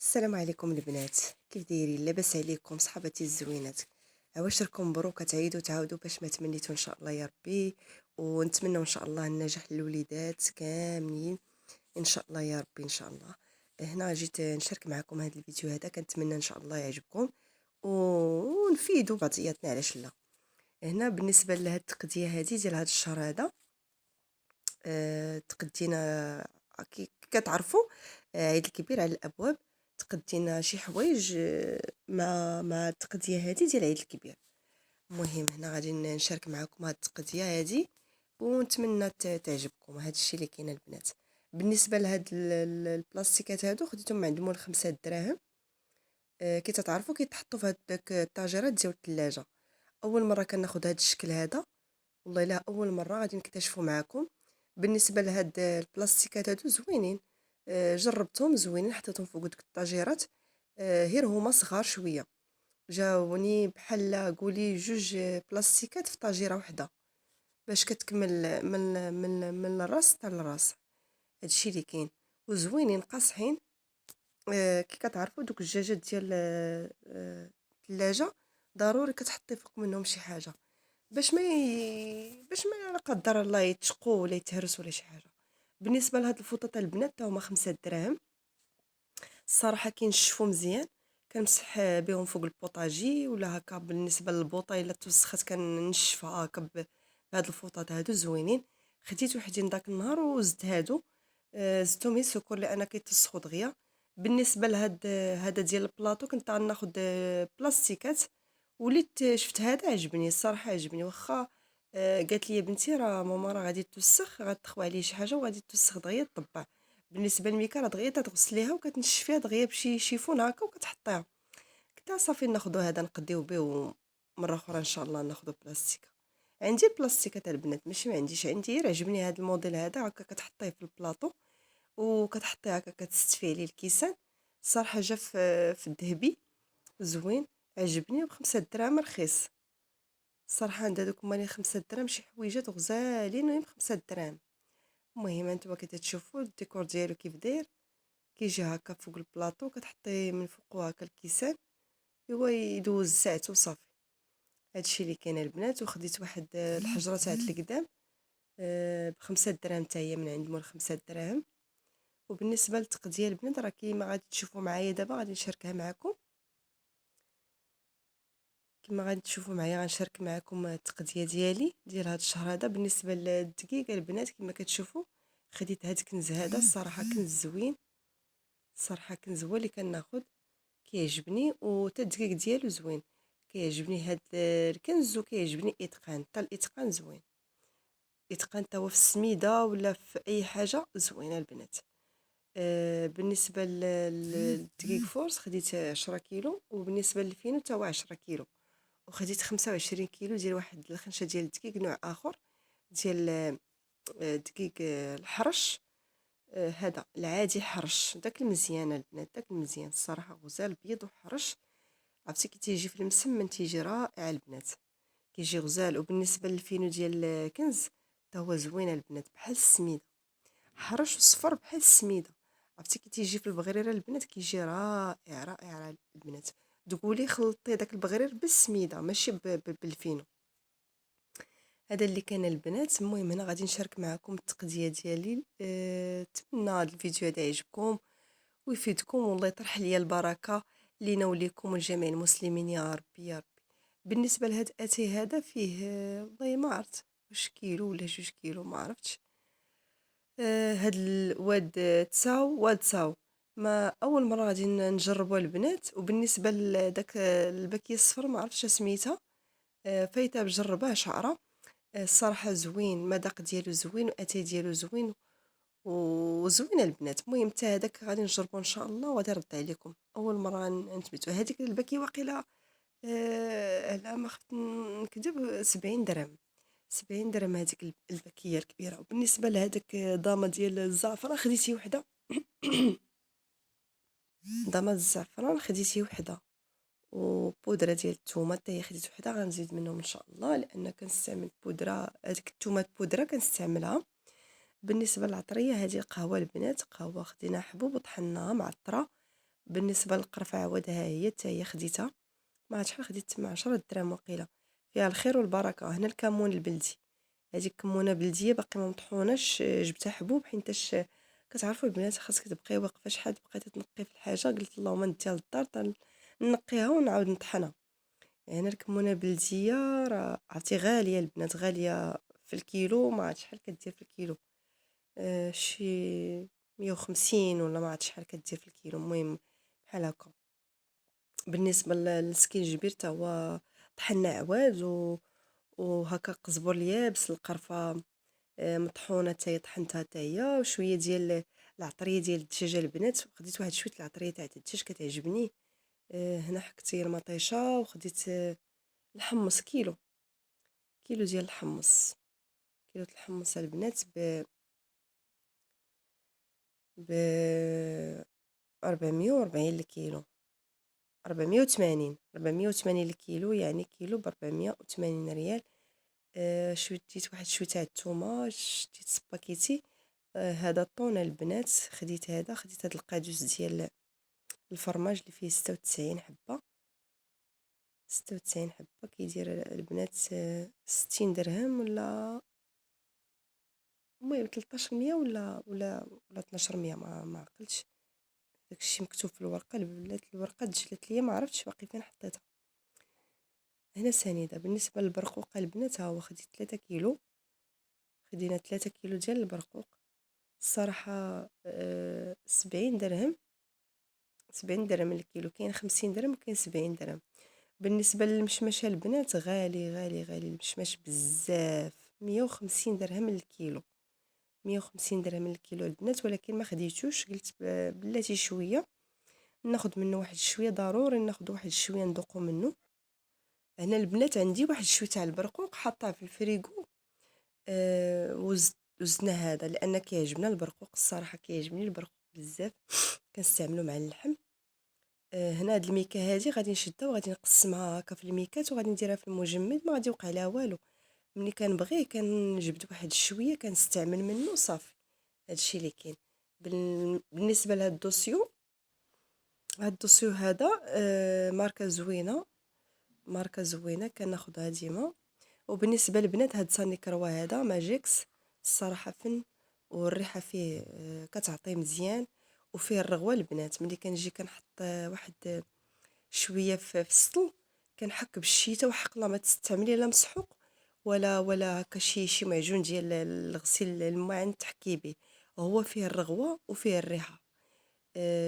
السلام عليكم البنات، كيف دايرين؟ لاباس عليكم صحباتي الزوينات؟ واش راكم مبروك تعيدوا تعاودوا باش ما تمنيتوا ان شاء الله يا ربي، ونتمنى ان شاء الله النجاح للوليدات كاملين ان شاء الله يا ربي ان شاء الله. هنا جيت نشارك معكم هذا الفيديو هذا، كنتمنى ان شاء الله يعجبكم ونفيدوا بعضياتنا، علاش لا. هنا بالنسبه لهاد التقديه هذه ديال هاد الشهر هذا، تقدينا كي كتعرفوا، عيد الكبير على الابواب. تقدينا شي حوايج مع التقديه هذه ديال عيد الكبير. المهم هنا غادي نشارك معكم هاد التقديه هذه ونتمنى تعجبكم. هاد الشيء اللي كاين البنات. بالنسبه لهاد البلاستيكات هادو خديتهم من عند مول 5 دراهم. كي تتعرفوا كيتحطوا في هذاك الطاجرات ديال الثلاجه. اول مره كناخذ هاد الشكل هذا، والله لا اول مره غادي نكتشفوا معكم. بالنسبه لهاد البلاستيكات هادو زوينين، جربتهم زوينين، حطيتهم فوق ديك الطاجيرات. غير هما صغار شويه، جاوني بحال قولي جوج بلاستيكات في طاجيره واحده، باش كتكمل من الراس حتى للراس. هادشي اللي كاين، وزوينين قاصحين. كي كتعرفوا دوك الدجاجات ديال الثلاجه، ضروري كتحطي فوق منهم شي حاجه باش ما لا قدر الله يتشقوا ولا يتهرسوا ولا شي حاجه. بالنسبه لهاد الفوطه تاع البنات تا هما 5 دراهم. الصراحه كينشفوا مزيان، كنمسح بهم فوق البوطاجي ولا هكا. بالنسبه للبوطه الا توسخات كنشفها هكا بهاد الفوطات هادو زوينين. خديت وحدين داك النهار وزدت هادو، زدتهم غير سكور لان كيتوسخوا دغيا. بالنسبه هذا ديال البلاطو كنت غناخد بلاستيكات، وليت شفت هذا عجبني الصراحه، عجبني واخا. قالت لي بنتي راه ماما راه غادي توسخ، غتخوي عليه شي حاجه وغادي توسخ دغيا طبع. بالنسبه للميكا راه دغيا تتغسليها وكتنشفيها دغيا بشي شيفون هكا وكتحطيها. قلت صافي ناخذ هذا نقديو به، مره اخرى ان شاء الله ناخذ بلاستيك. عندي البلاستيكات تاع البنات، ماشي ما عنديش، عندي غير عجبني هذا الموديل هذا هكا كتحطيه في البلاطو وكتحطيه هكا كتستفي عليه الكيسان. الصراحه جا في الذهبي زوين، عجبني ب5 دراهم رخيص. الصراحه عند هذوك مالين 5 دراهم شي حويجات غزالين وهي ب5 دراهم. المهم انتما كتشوفوا الديكور ديالو كيف داير، كيجي هكا فوق البلاطو كتحطيه من فوق هكا الكيسان، ايوا يدوز ساعته وصافي. هادشي اللي كاين البنات. وخديت واحد الحجره تاع القدام ب5 دراهم حتى هي من عند مول 5 دراهم. وبالنسبه للتقديه البنات راه كيما غادي تشوفوا معايا دابا غادي نشاركها معكم. كما غادي تشوفوا معايا غنشارك معكم التقديه ديالي ديال هذا الشهر هذا. بالنسبه للدقيق البنات كما كتشوفوا خديت هذا الكنز هذا، الصراحه كنز زوين، الصراحه كنز هو اللي كناخذ، كيعجبني وتا الدقيق ديالو زوين. كيعجبني هاد الكنز وكيعجبني اتقان، حتى الاتقان زوين. اتقان تا هو في السميده ولا في اي حاجه زوينه البنات. بالنسبه للدقيق فورس خديت 10 كيلو، وبالنسبه للفينو تا هو 10 كيلو. وخديت 25 كيلو ديال واحد الخنشه ديال الدقيق نوع اخر ديال دقيق الحرش. هذا العادي حرش، داك المزيان البنات، داك المزيان الصراحه غزال بيض وحرش. عرفتي كي تيجي في المسمن تيجي رائع البنات، كيجي غزال. وبالنسبه للفينو ديال كنز تا هو زوين البنات بحال السميده، حرش وصفر بحال السميده. عرفتي كي تيجي في البغريره البنات كيجي رائع رائع البنات. تقولي خلطي داك البغرير بالسميده ماشي بالفينو. هذا اللي كان البنات. المهم هنا غادي نشارك معكم التقديه ديالي. نتمنى هذا الفيديو هذا يعجبكم ويفيدكم، والله يطرح ليا البركه لينا وليكم ولجميع المسلمين يا ربي يا ربي. بالنسبه لهاد اتاي هذا فيه والله ما عرفت واش كيلو ولا 2 كيلو ما عرفتش. هاد الواد تساو واد تساو، ما اول مره غادي نجربوا البنات. وبالنسبه لداك الباكيه الصفر ما عرفتش سميتها، فايته بجربها شعره. الصراحه زوين، مذاق ديالو زوين واتاي ديالو زوين وزوين البنات. المهم حتى هذاك غادي نجربو ان شاء الله وغادي نرد عليكم. اول مره نتبتو هذيك الباكيه واقيلا على ما خفت نكذب 70 درهم، 70 درهم هذيك الباكيه الكبيره. وبالنسبه لهذاك ضامه ديال الزعفران خديتي وحده ضامه الزعفران خديتي وحده، وبودره ديال الثومه حتى هي خديت وحده. غنزيد منهم ان شاء الله لان كنستعمل بودره، هذيك الثومه بودره كنستعملها. بالنسبه للعطريه هذه القهوه البنات، قهوه خدينا حبوب وطحناها معطره بالنسبه للقرفه عوضها هي حتى هي خديتها، ما عرفت شحال خديت، 10 دراهم وقيله. فيها الخير والبركه. هنا الكمون البلدي، هذيك كمونه بلديه باقي ما مطحوناش، جبتها حبوب حيتاش كتعرفوا البنات خاصك تبقاي واقفه شحال تبقاي تنقي في الحاجه، قلت اللهم نديها للدار نقيها ونعاود نطحنها. هنا الكمونه بلديه راه عرفتي غاليه البنات، غاليه في الكيلو، ما عرفت شحال كدير في الكيلو، شي 150 ولا ما عرفت شحال كدير في الكيلو، المهم بحال هكا. بالنسبه للسكينجبير حتى هو طحنا عواد وهكا قزبر اليابس، القرفه مطحونه حتى هي طحنتها حتى هي، وشويه ديال العطريه ديال الدجاجه البنات، خديت واحد شويه العطريه تاع الدجاج كتعجبني. هنا حكتي المطيشه وخديت الحمص كيلو ديال الحمص، كيلو الحمص البنات ب 440 الكيلو، 480 الكيلو، يعني كيلو ب 480 ريال. شديت واحد شويه تاع الثومه، شديت سباكيتي. هذا طون البنات، خديت هاد القادوس ديال الفرماج اللي فيه 96 حبه، 96 حبه كيدير البنات 60 درهم ولا المهم 1300 ولا 1200، ما عقلتش. داكشي مكتوب في الورقه، بلات الورقه دجلت ليا، ما عرفتش باقي فين حطيتها. هنا سنيده. بالنسبه للبرقوق البنات، ها هو خديت 3 كيلو، خدينا 3 كيلو ديال البرقوق. الصراحه 70 درهم، 70 درهم الكيلو، كاين 50 درهم وكاين 70 درهم. بالنسبه للمشمشه البنات، غالي غالي غالي المشمش بزاف، 150 درهم الكيلو، 150 درهم الكيلو البنات. ولكن ما خديتوش، قلت بلاتي شويه ناخذ منه واحد شويه، ضروري ناخذ واحد شويه ندوقو منه. هنا البنات عندي واحد شويه تاع البرقوق حاطاه في الفريغو، وزدنا هذا لان كيعجبنا البرقوق، الصراحه كيعجبني البرقوق بزاف، كنستعملو مع اللحم. هنا هاد الميكه هادي غادي نشدها وغادي نقسمها هكا في الميكات وغادي نديرها في المجمد، ما غادي يوقع لها والو. ملي كنبغيه كنجبد واحد شويه كنستعمل منه صافي. هادشي اللي كاين. بالنسبه لهاد الدوسيو، هاد الدوسيو هذا ماركه زوينه، ماركه زوينه كناخذها ديما. وبالنسبه للبنات، هاد ساني كروا هذا ماجيكس، الصراحه فن، والريحه فيه كتعطي مزيان، وفيه الرغوه البنات. ملي كنجي كنحط واحد شويه في السطل، كنحك بالشيته وحقله، ما تستعملي لا مسحوق ولا هكا شي معجون ديال الغسيل الماعن تحكي به. هو فيه الرغوه وفيه الريحه،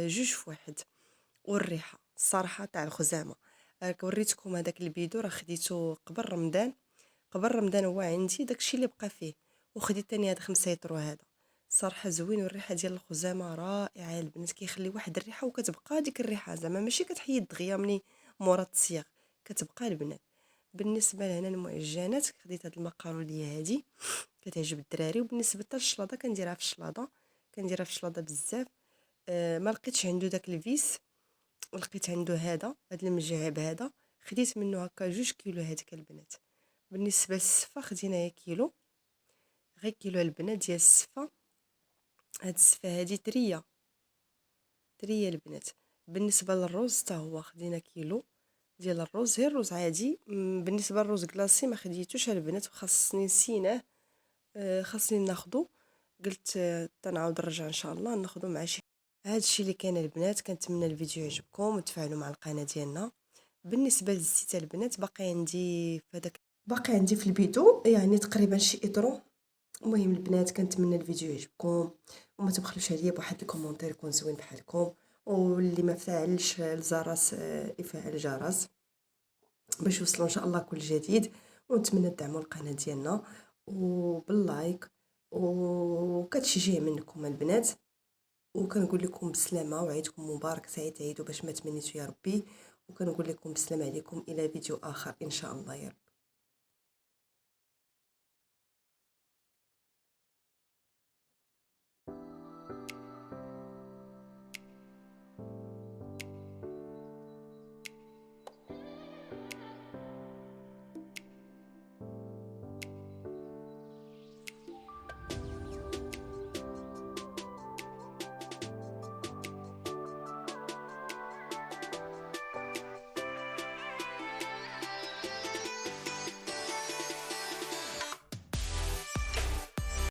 جوج في واحد. والريحه الصراحه تاع الخزامه، راك وريتكم هذاك البيدو راه خديته قبل رمضان، قبل رمضان هو عندي داكشي اللي بقى فيه. وخديت ثاني هذا 5 يطرو هذا، صراحه زوين. والريحه ديال الخزامه رائعه البنات، كيخلي واحد الريحه وكتبقى ديك الريحه، زعما ماشي كتحيد دغيا مني مورا التصياغ، كتبقى البنات. بالنسبه لهنا المعجنات، خديت هاد المقارونيه هادي كتعجب الدراري. وبالنسبه للشلاضه كنديرها في الشلاضه، كنديرها في الشلاضه بزاف. ما لقيتش عنده داك الفيس، ولقيت عنده هاد المجعب هذا، خديت منه هكا 2 كيلو هذيك البنات. بالنسبه للسفه خدينا كيلو، غير كيلو البنات ديال السفه. هاد السفه هادي طريه البنات. بالنسبه للرز حتى هو خدينا كيلو ديال الرز، غير الرز عادي. بالنسبه للرز كلاصي ما خديتوش البنات، وخاصني نسيناه، خاصني ناخذو. قلت تنعاود نرجع ان شاء الله ناخذو مع شي. هادشي اللي كان البنات، كنتمنى الفيديو يعجبكم وتفاعلوا مع القناه ديالنا. بالنسبه للزيت البنات، باقي عندي في البيدو يعني تقريبا شي اطرو. المهم البنات، كنتمنى الفيديو يعجبكم، وما تبخلوش عليا بواحد الكومونتير يكون زوين بحالكم، واللي ما فعلش الجرس يفعل الجرس باش يوصلوا ان شاء الله كل جديد. ونتمنى تدعموا القناه ديالنا وباللايك وكتشجيع منكم البنات. وكنقول لكم بسلامه، وعيدكم مبارك سعيد، عيدوا باش ما تمنيتوا يا ربي. وكنقول لكم بسلامه عليكم، الى فيديو اخر ان شاء الله يا رب.